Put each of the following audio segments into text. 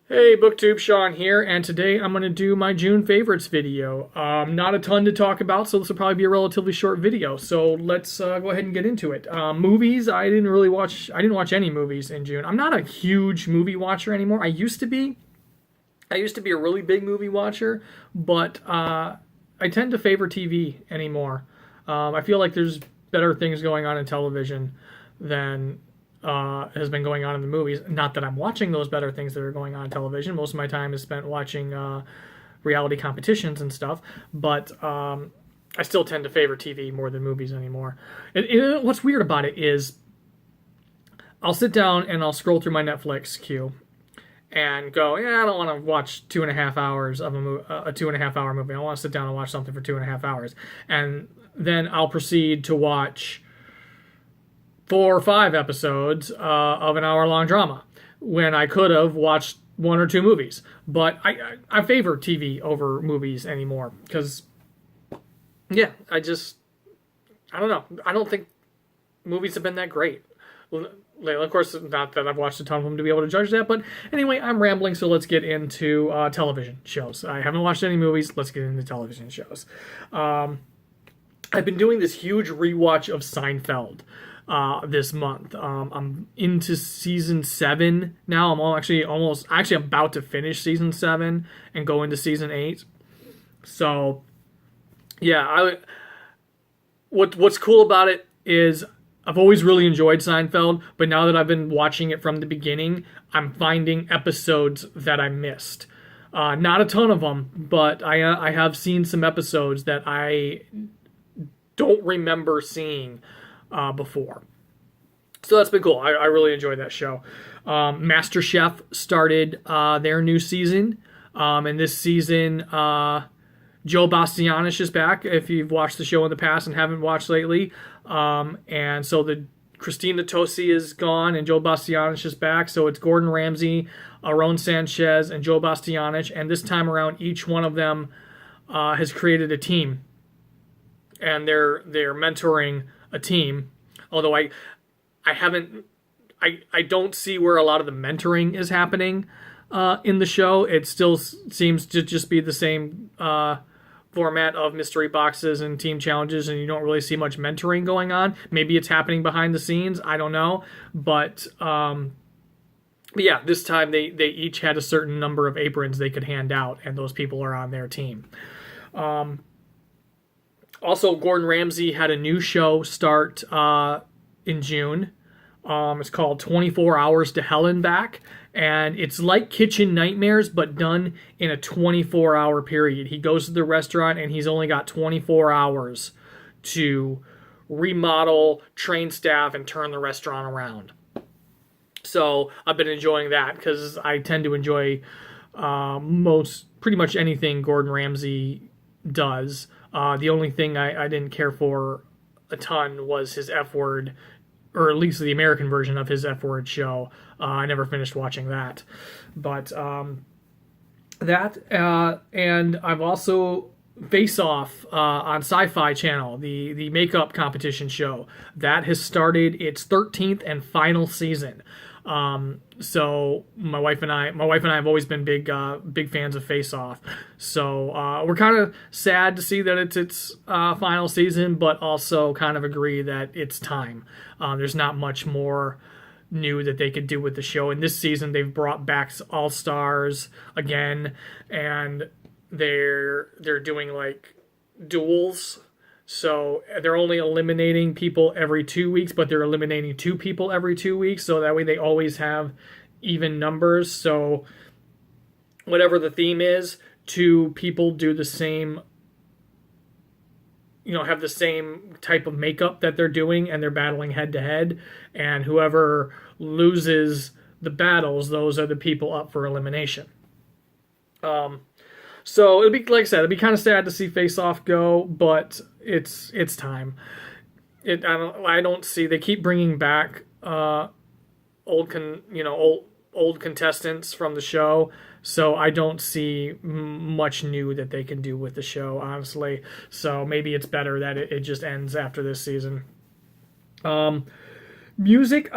Hey, BookTube, Sean here, and today I'm going to do my June favorites video. Not a ton to talk about, so this will probably be a relatively short video. So let's go ahead and get into it. Movies, I didn't watch any movies in June. I'm not a huge movie watcher anymore. I used to be. I used to be a really big movie watcher, but I tend to favor TV anymore. I feel like there's better things going on in television than has been going on in the movies. Not that I'm watching those better things that are going on television. Most of my time is spent watching reality competitions and stuff, but I still tend to favor TV more than movies anymore. What's weird about it is I'll sit down and I'll scroll through my Netflix queue and go, yeah, I don't want to watch 2.5 hours of a 2.5 hour movie. I want to sit down and watch something for 2.5 hours. And then I'll proceed to watch 4 or 5 episodes of an hour-long drama when I could have watched 1 or 2 movies. But I favor TV over movies anymore because, yeah, I don't know. I don't think movies have been that great. Of course, not that I've watched a ton of them to be able to judge that, but anyway, I'm rambling, so let's get into television shows. I haven't watched any movies. Let's get into television shows. I've been doing this huge rewatch of Seinfeld this month. I'm into season 7 now. I'm actually about to finish season 7 and go into season 8. So, yeah, what's cool about it is I've always really enjoyed Seinfeld, but now that I've been watching it from the beginning, I'm finding episodes that I missed. Not a ton of them, but I have seen some episodes that I don't remember seeing before. So that's been cool. I really enjoyed that show. MasterChef started their new season, and this season Joe Bastianich is back. If you've watched the show in the past and haven't watched lately, and so the Christina Tosi is gone and Joe Bastianich is back. So it's Gordon Ramsay, Aaron Sanchez, and Joe Bastianich. And this time around, each one of them has created a team, and they're mentoring a team. Although I don't see where a lot of the mentoring is happening in the show. It still seems to just be the same format of mystery boxes and team challenges, and you don't really see much mentoring going on. Maybe it's happening behind the scenes. I don't know. But yeah, this time they each had a certain number of aprons they could hand out, and those people are on their team. Also, Gordon Ramsay had a new show start in June. It's called 24 Hours to Hell and Back. And it's like Kitchen Nightmares, but done in a 24-hour period. He goes to the restaurant, and he's only got 24 hours to remodel, train staff, and turn the restaurant around. So I've been enjoying that because I tend to enjoy pretty much anything Gordon Ramsay does. The only thing I didn't care for a ton was his F word, or at least the American version of his F word show. I never finished watching that, but and I've also Face Off on Sci-Fi Channel, the makeup competition show that has started its 13th and final season. So my wife and I have always been big fans of Face Off. So we're kind of sad to see that it's its final season, but also kind of agree that it's time. There's not much more new that they could do with the show. And this season they've brought back All Stars again, and they're doing like duels. So they're only eliminating people every 2 weeks, but they're eliminating 2 people every 2 weeks. So that way they always have even numbers. So whatever the theme is, 2 people do the same, have the same type of makeup that they're doing, and they're battling head to head. And whoever loses the battles, those are the people up for elimination. So it'd be, like I said, it'd be kind of sad to see Face Off go, but it's time. I don't see, they keep bringing back old contestants from the show, so I don't see much new that they can do with the show, honestly. So maybe it's better that it just ends after this season. Music,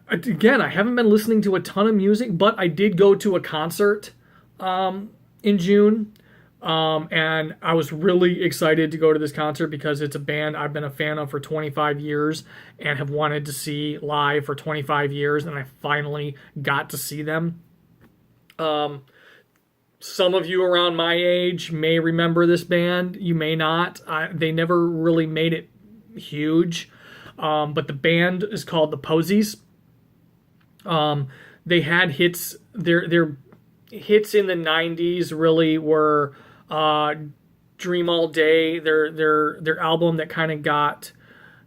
Again, I haven't been listening to a ton of music, but I did go to a concert in June. And I was really excited to go to this concert because it's a band I've been a fan of for 25 years and have wanted to see live for 25 years, and I finally got to see them. Some of you around my age may remember this band. You may not. They never really made it huge. But the band is called the Posies. They had hits. Their hits in the 90s really were Dream All Day. Their album that kind of got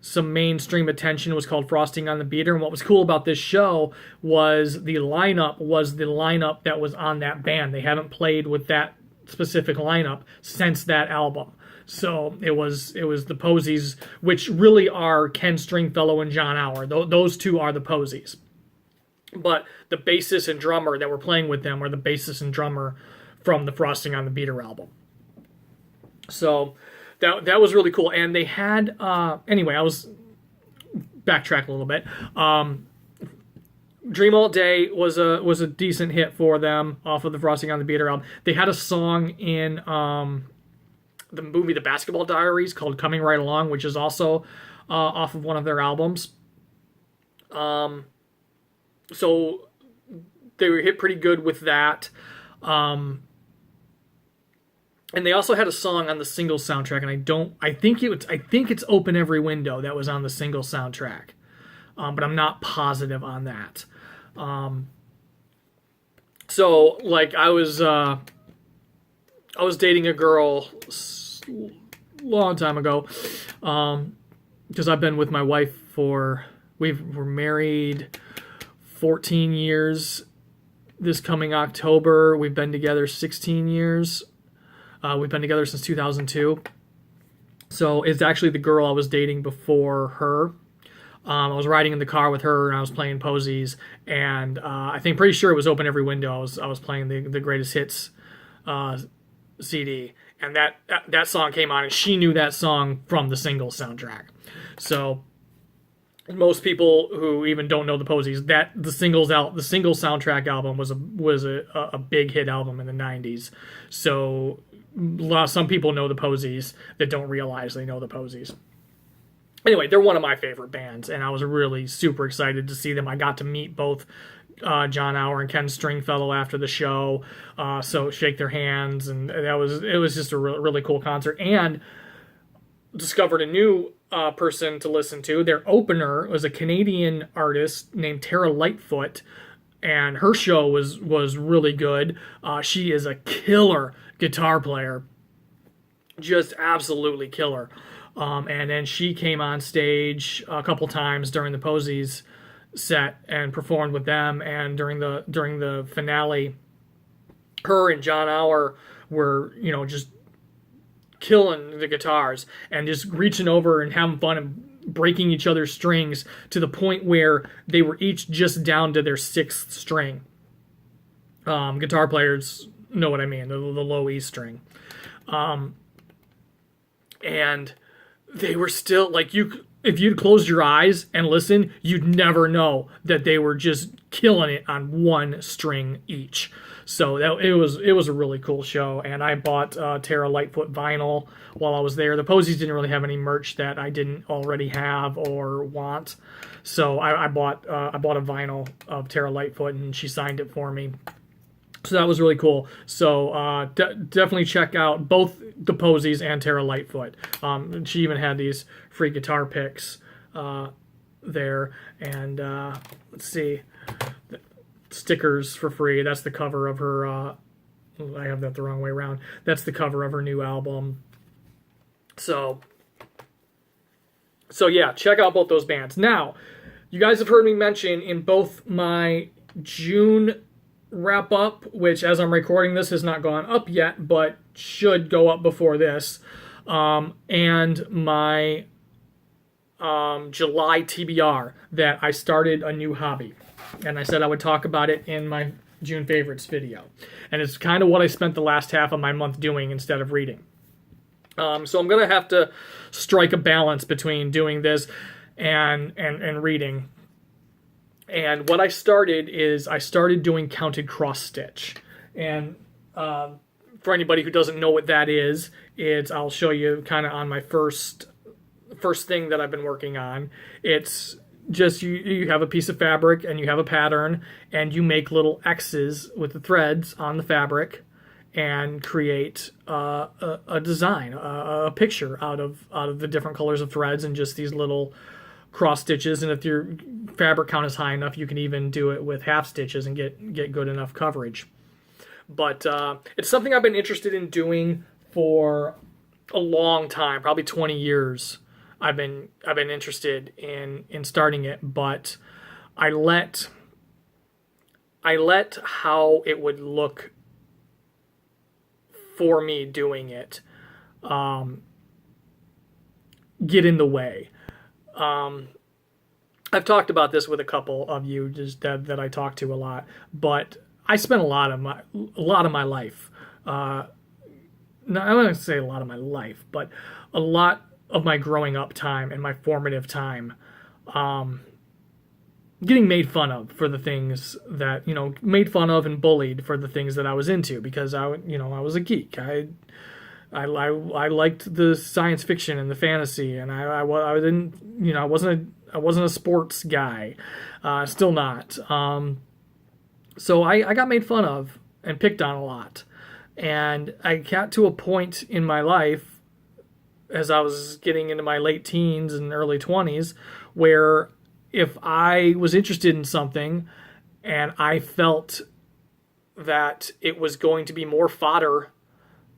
some mainstream attention was called Frosting on the Beater. And what was cool about this show was the lineup that was on that band. They haven't played with that specific lineup since that album. So it was the Posies, which really are Ken Stringfellow and John Auer. Those two are the Posies. But the bassist and drummer that were playing with them were the bassist and drummer from the Frosting on the Beater album. So that was really cool. And they had anyway, I was backtrack a little bit. Dream All Day was a decent hit for them off of the Frosting on the Beater album. They had a song in the movie The Basketball Diaries called Coming Right Along, which is also off of one of their albums. So they were hit pretty good with that. And they also had a song on the single soundtrack, and I think it's Open Every Window that was on the single soundtrack. But I'm not positive on that. So like I was dating a girl long time ago, because I've been with my wife we're married 14 years this coming October. We've been together 16 years. We've been together since 2002. So it's actually the girl I was dating before her. I was riding in the car with her and I was playing Posies, and I think pretty sure it was Open Every Window. I was playing the Greatest Hits CD, and that song came on, and she knew that song from the single soundtrack. So most people who even don't know the Posies, the single soundtrack album was a big hit album in the 90s. So some people know the Posies that don't realize they know the Posies. Anyway, they're one of my favorite bands, and I was really super excited to see them. I got to meet both John Auer and Ken Stringfellow after the show, so shake their hands, and it was just a really cool concert. And discovered a new person to listen to. Their opener was a Canadian artist named Tara Lightfoot, and her show was really good. She is a killer guitar player, just absolutely killer. And then she came on stage a couple times during the Posies set and performed with them. And during the finale, her and John Auer were just killing the guitars and just reaching over and having fun and breaking each other's strings to the point where they were each just down to their sixth string. Guitar players know what I mean, the low E string. And they were still, like, if you'd closed your eyes and listened, you'd never know that they were just killing it on one string each. So it was a really cool show, and I bought Tara Lightfoot vinyl while I was there. The Posies didn't really have any merch that I didn't already have or want, so I bought a vinyl of Tara Lightfoot, and she signed it for me. So that was really cool. So definitely check out both the Posies and Tara Lightfoot. She even had these free guitar picks there, and let's see. Stickers for free. That's the cover of her I have that the wrong way around. That's the cover of her new album. So yeah, check out both those bands. Now, you guys have heard me mention in both my June wrap up, which as I'm recording this has not gone up yet, but should go up before this, and my July TBR, that I started a new hobby. And I said I would talk about it in my June favorites video. And it's kind of what I spent the last half of my month doing instead of reading. So I'm going to have to strike a balance between doing this and reading. And what I started is I started doing counted cross stitch. And for anybody who doesn't know what that is, I'll show you kind of on my first thing that I've been working on. It's just you have a piece of fabric and you have a pattern and you make little X's with the threads on the fabric and create a design, a picture out of the different colors of threads and just these little cross stitches. And if your fabric count is high enough, you can even do it with half stitches and get good enough coverage. But it's something I've been interested in doing for a long time, probably 20 years. I've been interested in starting it, but I let how it would look for me doing it get in the way. I've talked about this with a couple of you just that I talk to a lot, but I spent a lot of my life. No, I don't want to say a lot of my life, but a lot of my growing up time and my formative time, getting made fun of for the things that, made fun of and bullied for the things that I was into because I was a geek. I liked the science fiction and the fantasy, and I wasn't a sports guy, still not. So I got made fun of and picked on a lot, and I got to a point in my life as I was getting into my late teens and early 20s where if I was interested in something and I felt that it was going to be more fodder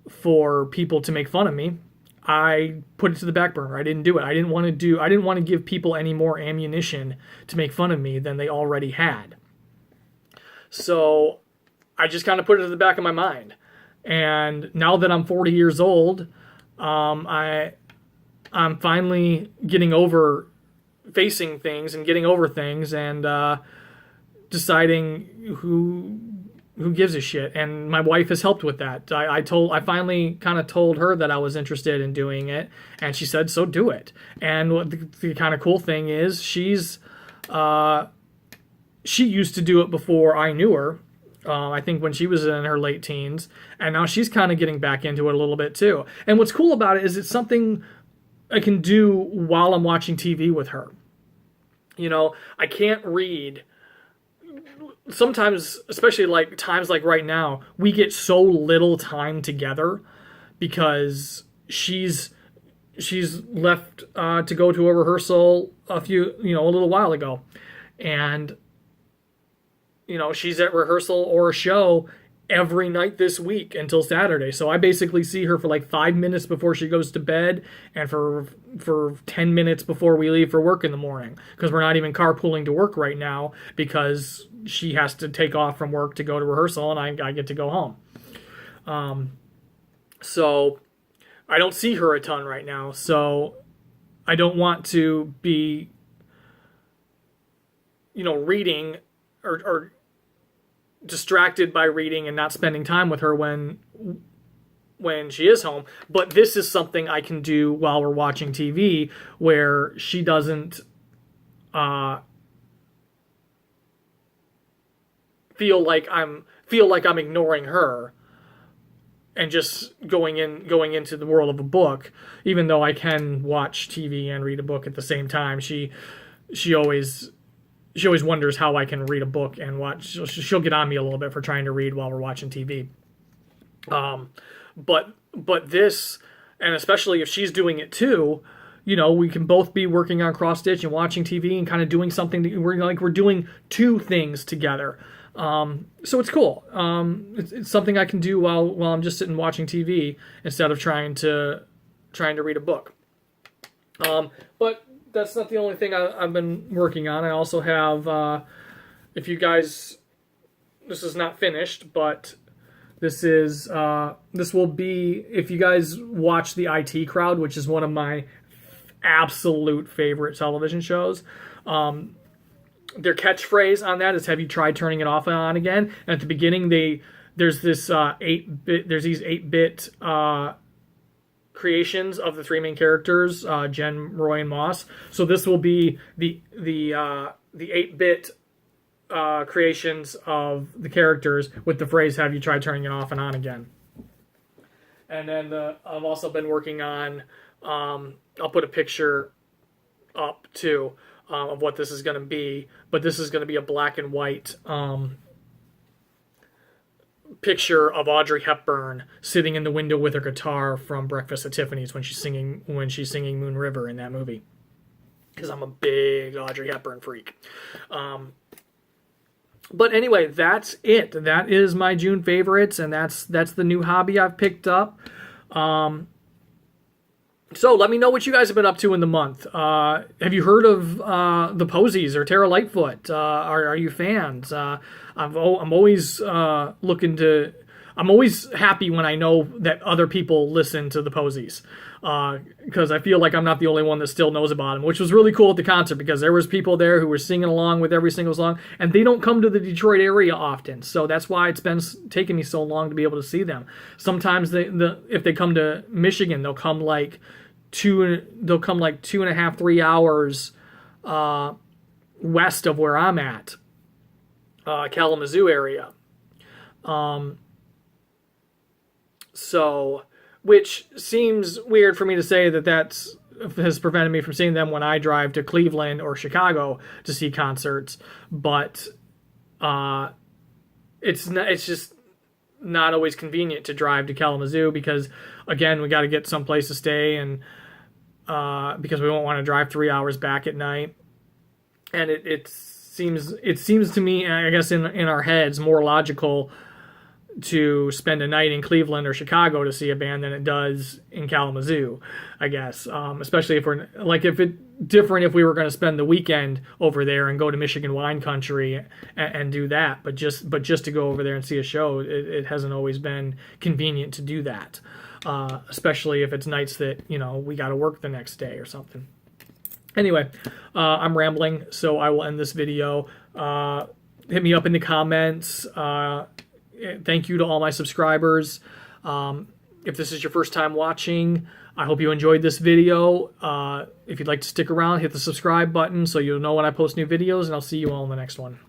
for people to make fun of me, I put it to the back burner. I didn't do it. I didn't want to give people any more ammunition to make fun of me than they already had. So I just kind of put it to the back of my mind. And now that I'm 40 years old, I'm finally getting over facing things and getting over things and deciding who gives a shit. And my wife has helped with that. I finally kind of told her that I was interested in doing it, and she said, so do it. And what the kind of cool thing is she used to do it before I knew her. I think when she was in her late teens, and now she's kind of getting back into it a little bit too. And what's cool about it is it's something I can do while I'm watching TV with her. I can't read. Sometimes, especially like times like right now, we get so little time together because she's left to go to a rehearsal a little while ago, and she's at rehearsal or a show every night this week until Saturday. So I basically see her for like 5 minutes before she goes to bed and for 10 minutes before we leave for work in the morning, because we're not even carpooling to work right now because she has to take off from work to go to rehearsal and I get to go home. So I don't see her a ton right now. So I don't want to be, reading or distracted by reading and not spending time with her when she is home. But this is something I can do while we're watching TV where she doesn't feel like I'm ignoring her and just going into the world of a book, even though I can watch TV and read a book at the same time. She always wonders how I can read a book and watch. She'll get on me a little bit for trying to read while we're watching TV. But this, and especially if she's doing it too, we can both be working on cross stitch and watching TV and kind of doing something that we're doing two things together. So it's cool. It's something I can do while I'm just sitting watching TV instead of trying to read a book. But that's not the only thing I've been working on. I also have, if you guys, this is not finished, but this will be, if you guys watch the IT Crowd, which is one of my absolute favorite television shows, their catchphrase on that is, have you tried turning it off and on again? And at the beginning, there's these 8-bit creations of the three main characters, Jen, Roy, and Moss. So this will be the 8-bit creations of the characters with the phrase, "Have you tried turning it off and on again?" And then I've also been working on, I'll put a picture up too of what this is going to be, but this is going to be a black and white picture of Audrey Hepburn sitting in the window with her guitar from Breakfast at Tiffany's when she's singing Moon River in that movie. Because I'm a big Audrey Hepburn freak. But anyway, that's it. That is my June favorites, and that's the new hobby I've picked up. So let me know what you guys have been up to in the month. Have you heard of the Posies or Tara Lightfoot? Are you fans? I'm always looking to. I'm always happy when I know that other people listen to the Posies, because I feel like I'm not the only one that still knows about them, which was really cool at the concert because there was people there who were singing along with every single song, and they don't come to the Detroit area often, so that's why it's been taking me so long to be able to see them. Sometimes if they come to Michigan, they'll come like 2.5, 3 hours west of where I'm at, Kalamazoo area. So, which seems weird for me to say that has prevented me from seeing them when I drive to Cleveland or Chicago to see concerts, but it's just not always convenient to drive to Kalamazoo because, again, we got to get someplace to stay, and because we won't want to drive 3 hours back at night, and it seems to me, I guess in our heads, more logical to spend a night in Cleveland or Chicago to see a band than it does in Kalamazoo, I guess. Especially if we were going to spend the weekend over there and go to Michigan wine country and do that, but just to go over there and see a show, it hasn't always been convenient to do that. Especially if it's nights that, we got to work the next day or something. Anyway, I'm rambling, so I will end this video. Hit me up in the comments. Thank you to all my subscribers. If this is your first time watching, I hope you enjoyed this video. If you'd like to stick around, hit the subscribe button so you'll know when I post new videos, and I'll see you all in the next one.